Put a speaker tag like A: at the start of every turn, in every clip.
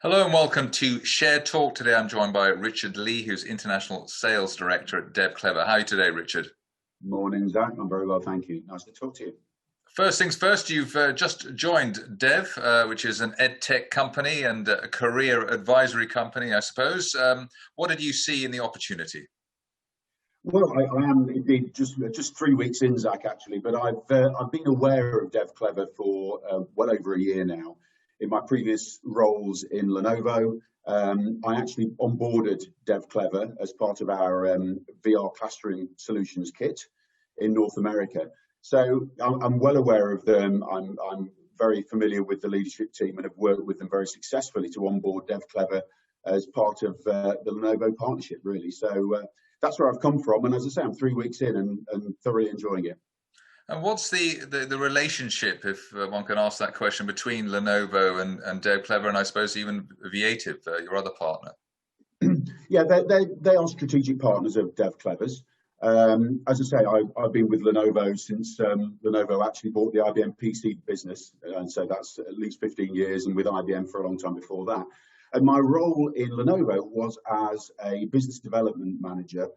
A: Hello and welcome to Shared Talk. Today I'm joined by Richard Lee, who's International Sales Director at Dev Clever. How are you today, Richard?
B: Morning, Zach. I'm very well, thank you. Nice to talk to you.
A: First things first, you've just joined Dev, which is an ed tech company and a career advisory company, I suppose. What did you see in the opportunity?
B: Well, I am indeed just 3 weeks in, Zach, actually, but I've been aware of Dev Clever for well over a year now. In my previous roles in Lenovo, I actually onboarded Dev Clever as part of our VR classroom solutions kit in North America. So I'm well aware of them. I'm very familiar with the leadership team and have worked with them very successfully to onboard Dev Clever as part of the Lenovo partnership, really. So that's where I've come from. And as I say, I'm 3 weeks in and thoroughly enjoying it.
A: And what's the relationship, if one can ask that question, between Lenovo and Dev Clever, and I suppose even V8, your other partner?
B: Yeah, they are strategic partners of Dev Clever's. As I say, I've been with Lenovo since Lenovo actually bought the IBM PC business, and so that's at least 15 years, and with IBM for a long time before that. And my role in Lenovo was as a business development manager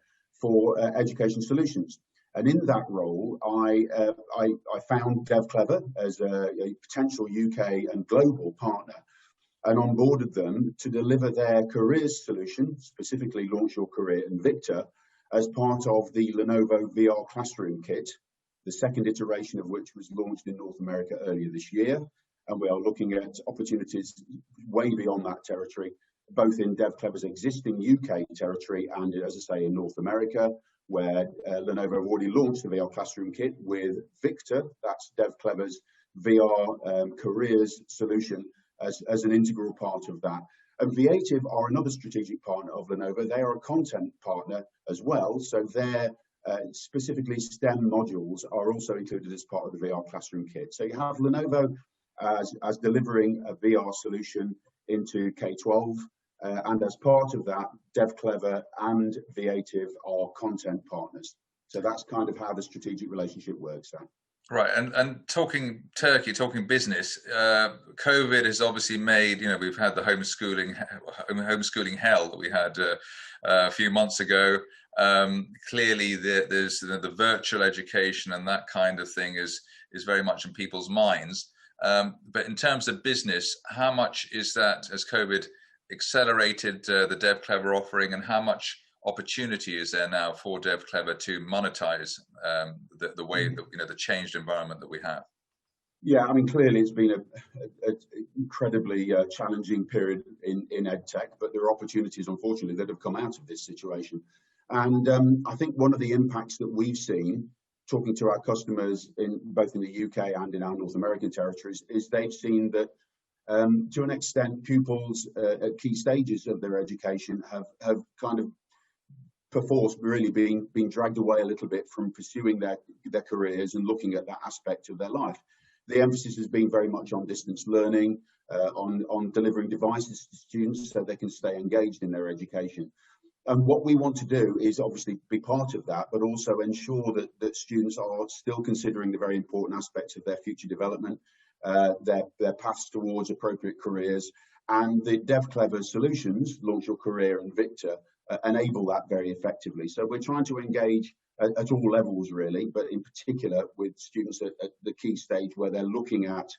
B: for education solutions. And in that role, I found Dev Clever as a potential UK and global partner and onboarded them to deliver their careers solution, specifically Launch Your Career and Victor, as part of the Lenovo VR classroom kit, the second iteration of which was launched in North America earlier this year. And we are looking at opportunities way beyond that territory, both in Dev Clever's existing UK territory and, as I say, in North America, where Lenovo have already launched the VR classroom kit with Victor, that's Dev Clever's VR careers solution, as an integral part of that. And V8 are another strategic partner of Lenovo. They are a content partner as well, so their specifically STEM modules are also included as part of the VR classroom kit. So you have Lenovo as delivering a VR solution into K-12, and as part of that, Dev Clever and V8 are content partners. So that's kind of how the strategic relationship works, Sam.
A: Right, and talking Turkey, talking business, COVID has obviously made, we've had the homeschooling hell that we had a few months ago. Clearly, there's the virtual education and that kind of thing is very much in people's minds. But in terms of business, how much is that, has COVID accelerated the Dev Clever offering, and how much opportunity is there now for Dev Clever to monetize the way that the changed environment that we have?
B: Yeah, I mean, clearly it's been an incredibly challenging period in EdTech, but there are opportunities, unfortunately, that have come out of this situation. And I think one of the impacts that we've seen, talking to our customers both in the UK and in our North American territories, is they've seen that to an extent, pupils at key stages of their education have kind of perforce really being dragged away a little bit from pursuing their careers and looking at that aspect of their life. The emphasis has been very much on distance learning, on delivering devices to students so they can stay engaged in their education. And what we want to do is obviously be part of that, but also ensure that students are still considering the very important aspects of their future development, their paths towards appropriate careers, and the Dev Clever solutions, Launch Your Career and Victor, enable that very effectively. So we're trying to engage at all levels, really, but in particular with students at the key stage where they're looking at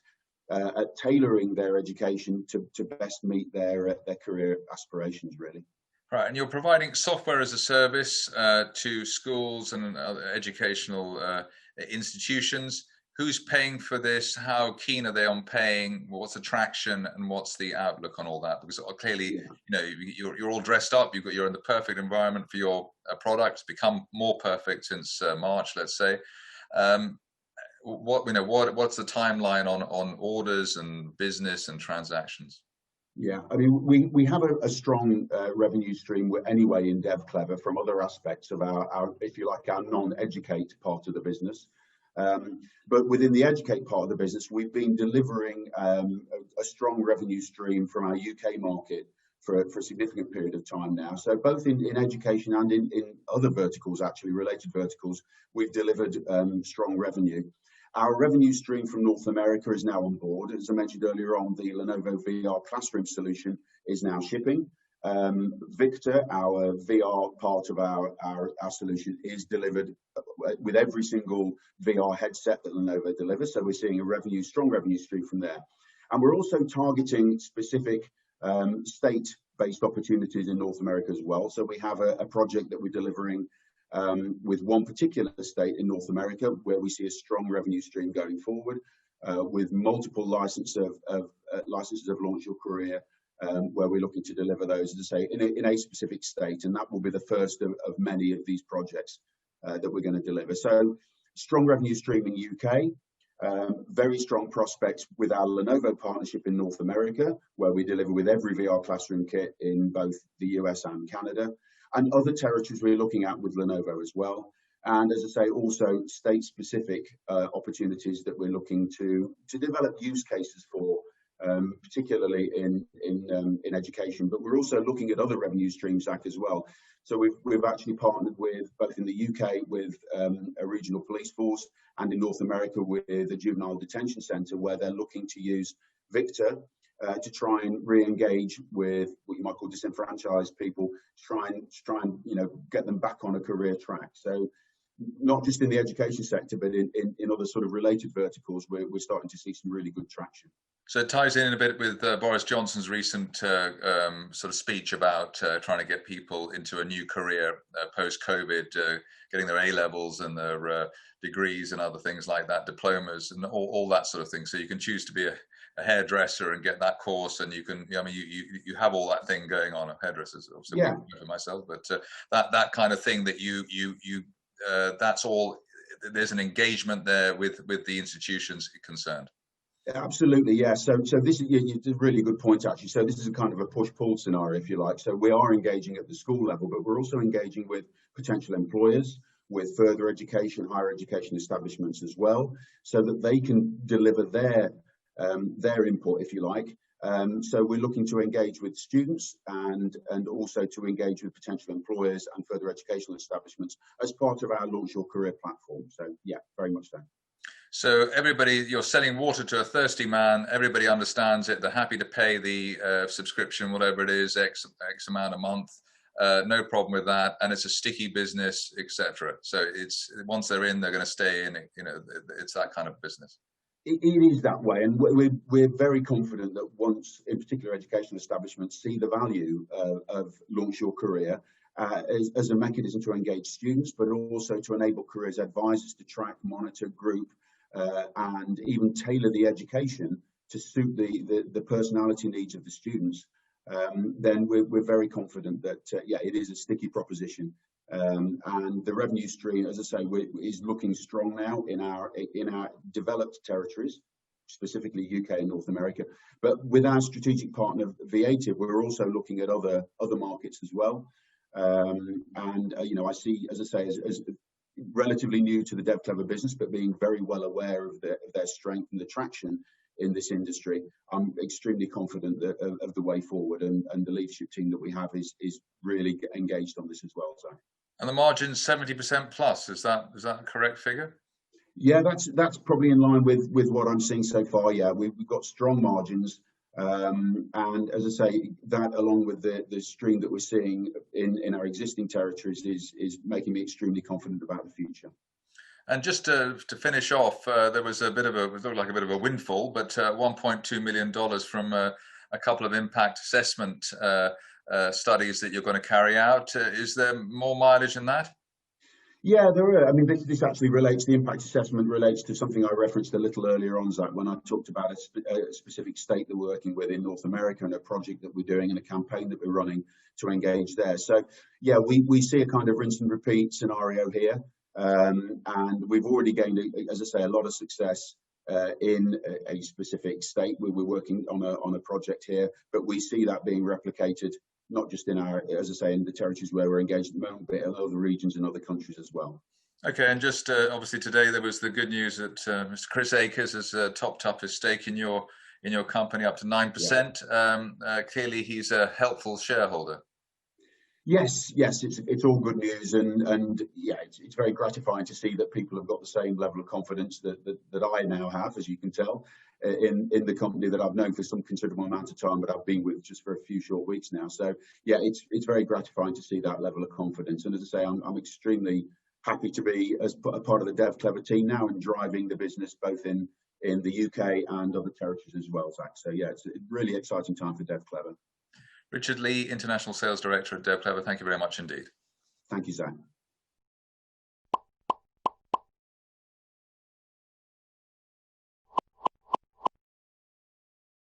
B: tailoring their education to best meet their career aspirations, really.
A: Right, and you're providing software as a service to schools and other educational institutions. Who's paying for this? How keen are they on paying? What's the traction and what's the outlook on all that? Because clearly, you're all dressed up. You're in the perfect environment for your product. It's become more perfect since March, let's say. What's the timeline on orders and business and transactions?
B: Yeah, I mean, we have a strong revenue stream anyway in Dev Clever from other aspects of our, if you like, our non-educate part of the business. But within the educate part of the business, we've been delivering a strong revenue stream from our UK market for a significant period of time now. So both in education and in other verticals, actually related verticals, we've delivered strong revenue. Our revenue stream from North America is now on board. As I mentioned earlier on, the Lenovo VR classroom solution is now shipping. Victor, our VR part of our solution, is delivered with every single VR headset that Lenovo delivers. So we're seeing a strong revenue stream from there. And we're also targeting specific state-based opportunities in North America as well. So we have a project that we're delivering with one particular state in North America, where we see a strong revenue stream going forward, with multiple licenses of Launch Your Career, where we're looking to deliver those, as I say, in a specific state, and that will be the first of many of these projects that we're going to deliver. So strong revenue stream in UK, very strong prospects with our Lenovo partnership in North America, where we deliver with every VR classroom kit in both the US and Canada, and other territories we're looking at with Lenovo as well. And as I say, also state-specific opportunities that we're looking to develop use cases for, particularly in education. But we're also looking at other revenue streams, Zach, as well. So we've actually partnered with, both in the UK with a regional police force, and in North America with the Juvenile Detention Centre, where they're looking to use Victor to try and re-engage with what you might call disenfranchised people, try and get them back on a career track. So not just in the education sector, but in other sort of related verticals, we're starting to see some really good traction.
A: So it ties in a bit with Boris Johnson's recent sort of speech about trying to get people into a new career post-COVID, getting their A-levels and their degrees and other things like that, diplomas and all that sort of thing. So you can choose to be a hairdresser and get that course, and you can, you have all that thing going on. Hairdressers, obviously, yeah, for myself, but that kind of thing that you that's all. There's an engagement there with the institutions concerned.
B: Absolutely, yeah. So this is a really good point, actually. So this is a kind of a push-pull scenario, if you like. So we are engaging at the school level, but we're also engaging with potential employers, with further education, higher education establishments as well, so that they can deliver their input, if you like. So we're looking to engage with students and also to engage with potential employers and further educational establishments as part of our Launch Your Career platform. So yeah, very much so.
A: So everybody, you're selling water to a thirsty man. Everybody understands it. They're happy to pay the subscription, whatever it is, X amount a month. No problem with that. And it's a sticky business, etc. So it's, once they're in, they're going to stay in. It's that kind of business.
B: It is that way, and we're very confident that once, in particular, educational establishments see the value of Launch Your Career as a mechanism to engage students, but also to enable careers advisors to track, monitor, group, and even tailor the education to suit the personality needs of the students, then we're very confident that yeah, it is a sticky proposition, and the revenue stream, as I say, is looking strong now in our developed territories, specifically UK and North America. But with our strategic partner DEV.L, we're also looking at other markets as well. And I see, as I say, as relatively new to the Dev Clever business, but being very well aware of their strength and the traction in this industry, I'm extremely confident of the way forward, and the leadership team that we have is really engaged on this as well. So,
A: and the margin's 70% plus. Is that a correct figure?
B: Yeah, that's probably in line with what I'm seeing so far. Yeah, we've got strong margins. And as I say, that along with the stream that we're seeing in our existing territories is making me extremely confident about the future.
A: And just to finish off, there was it looked like a bit of a windfall, but $1.2 million from a couple of impact assessment studies that you're going to carry out. Is there more mileage in that?
B: Yeah, there are. I mean, this actually relates, the impact assessment relates to something I referenced a little earlier on, Zach, when I talked about a specific state that we're working with in North America, and a project that we're doing and a campaign that we're running to engage there. So yeah, we see a kind of rinse and repeat scenario here. And we've already gained, as I say, a lot of success in a specific state where we're working on a project here, but we see that being replicated not just in our, as I say, in the territories where we're engaged at the moment, but in other regions and other countries as well.
A: Okay, and just obviously today there was the good news that Mr. Chris Akers has topped up his stake in your company up to 9%. Yeah. Clearly, he's a helpful shareholder.
B: Yes, yes, it's all good news, and yeah, it's very gratifying to see that people have got the same level of confidence that I now have, as you can tell, in the company that I've known for some considerable amount of time, but I've been with just for a few short weeks now. So yeah, it's very gratifying to see that level of confidence. And as I say, I'm extremely happy to be as a part of the Dev Clever team now and driving the business both in the UK and other territories as well, Zach. So yeah, it's a really exciting time for Dev Clever.
A: Richard Lee, International Sales Director at Dev Clever, thank you very much indeed.
B: Thank you, Zach.